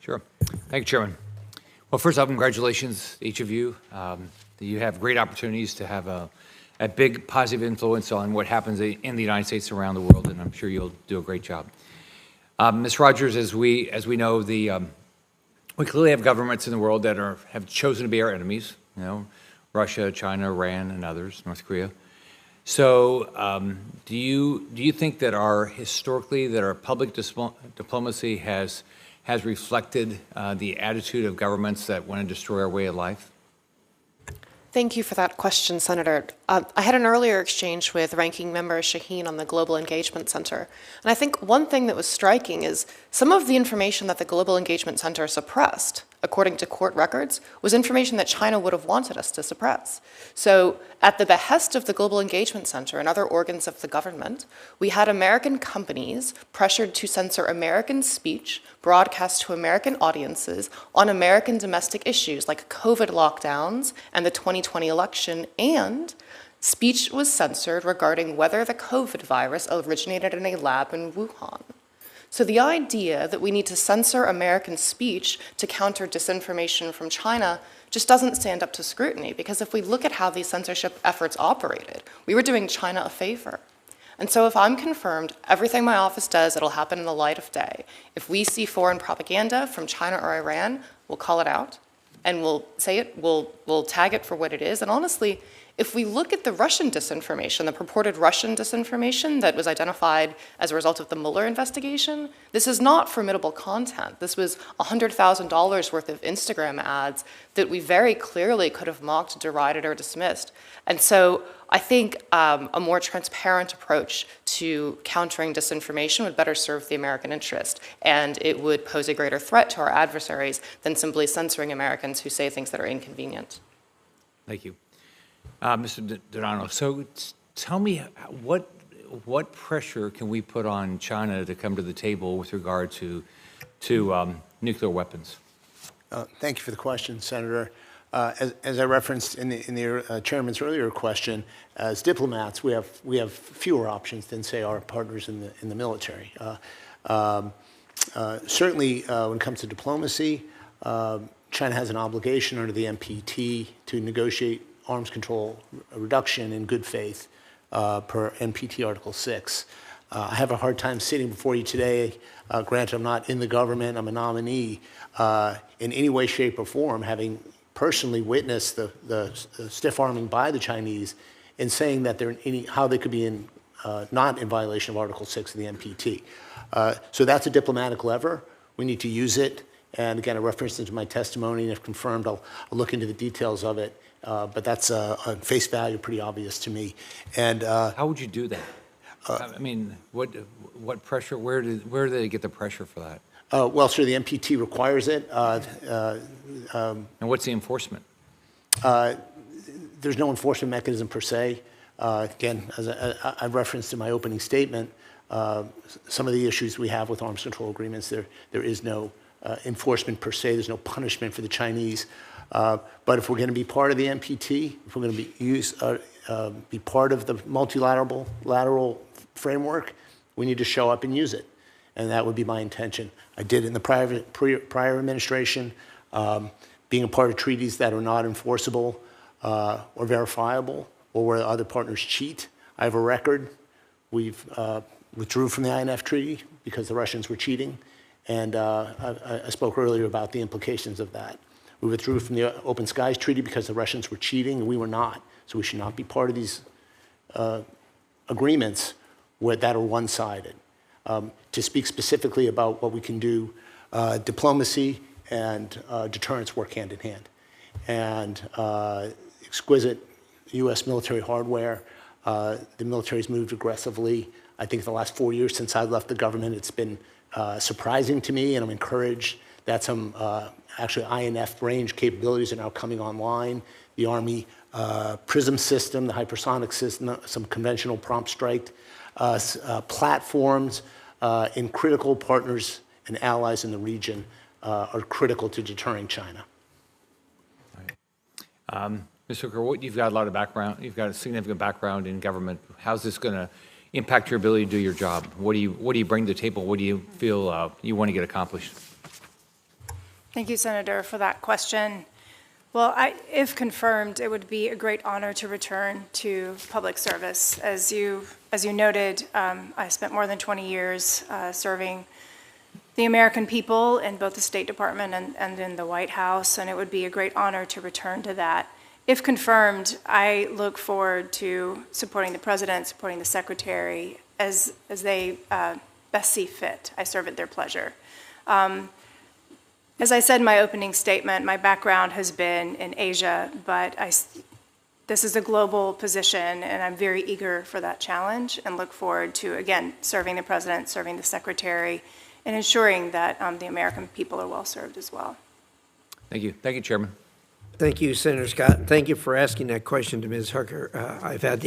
Sure. Thank you, Chairman. Well, first off, congratulations, each of you. You have great opportunities to have a big positive influence on what happens in the United States and around the world, and I'm sure you'll do a great job. Ms. Rogers, as we know, we clearly have governments in the world that have chosen to be our enemies. You know, Russia, China, Iran, and others, North Korea. So, do you think that our public diplomacy has reflected the attitude of governments that want to destroy our way of life? Thank you for that question, Senator. I had an earlier exchange with Ranking Member Shaheen on the Global Engagement Center. And I think one thing that was striking is some of the information that the Global Engagement Center suppressed, according to court records, was information that China would have wanted us to suppress. So at the behest of the Global Engagement Center and other organs of the government, we had American companies pressured to censor American speech broadcast to American audiences on American domestic issues like COVID lockdowns and the 2020 election, and speech was censored regarding whether the COVID virus originated in a lab in Wuhan. So the idea that we need to censor American speech to counter disinformation from China just doesn't stand up to scrutiny, because if we look at how these censorship efforts operated, we were doing China a favor. And so if I'm confirmed, everything my office does, it'll happen in the light of day. If we see foreign propaganda from China or Iran, we'll call it out, and we'll say it, we'll tag it for what it is. And honestly, if we look at the Russian disinformation, the purported Russian disinformation that was identified as a result of the Mueller investigation, this is not formidable content. This was $100,000 worth of Instagram ads that we very clearly could have mocked, derided, or dismissed. And so I think a more transparent approach to countering disinformation would better serve the American interest, and it would pose a greater threat to our adversaries than simply censoring Americans who say things that are inconvenient. Thank you. Mr. DiNanno, so tell me what pressure can we put on China to come to the table with regard to nuclear weapons? Thank you for the question, Senator. As I referenced in the chairman's earlier question, as diplomats, we have fewer options than, say, our partners in the military. Certainly, when it comes to diplomacy, China has an obligation under the NPT to negotiate arms control reduction in good faith per NPT Article 6. I have a hard time sitting before you today. Granted, I'm not in the government, I'm a nominee, in any way, shape, or form, having personally witnessed the stiff arming by the Chinese in saying that how they could be not in violation of Article 6 of the NPT. So that's a diplomatic lever. We need to use it. And again, I referenced it in my testimony, and if confirmed, I'll look into the details of it. But that's on face value pretty obvious to me. And how would you do that? I mean, what pressure? Where do they get the pressure for that? Well, sir, the NPT requires it. And what's the enforcement? There's no enforcement mechanism per se. Again, as I referenced in my opening statement, some of the issues we have with arms control agreements, there is no enforcement per se. There's no punishment for the Chinese. But if we're going to be part of the NPT, if we're going to be part of the multilateral framework, we need to show up and use it. And that would be my intention. I did in the prior administration, being a part of treaties that are not enforceable or verifiable, or where other partners cheat. I have a record. We've withdrew from the INF Treaty because the Russians were cheating. And I spoke earlier about the implications of that. We withdrew from the Open Skies Treaty because the Russians were cheating and we were not. So we should not be part of these agreements that are one-sided. To speak specifically about what we can do, diplomacy and deterrence work hand in hand. And exquisite U.S. military hardware, the military's moved aggressively. I think the last 4 years since I left the government, it's been surprising to me, and I'm encouraged that some actually INF range capabilities are now coming online. The Army PRISM system, the hypersonic system, some conventional prompt strike platforms in critical partners and allies in the region are critical to deterring China. Right. Mr. Hooker, you've got a lot of background. You've got a significant background in government. How's this going to impact your ability to do your job? What do you bring to the table? What do you feel you want to get accomplished? Thank you, Senator, for that question. Well, if confirmed, it would be a great honor to return to public service. As you noted, I spent more than 20 years serving the American people in both the State Department and in the White House, and it would be a great honor to return to that. If confirmed, I look forward to supporting the President, supporting the Secretary as they best see fit. I serve at their pleasure. As I said in my opening statement, my background has been in Asia, but this is a global position, and I'm very eager for that challenge and look forward to, again, serving the President, serving the Secretary, and ensuring that the American people are well served as well. Thank you. Thank you, Chairman. Thank you, Senator Scott. Thank you for asking that question to Ms. Hooker. I've had the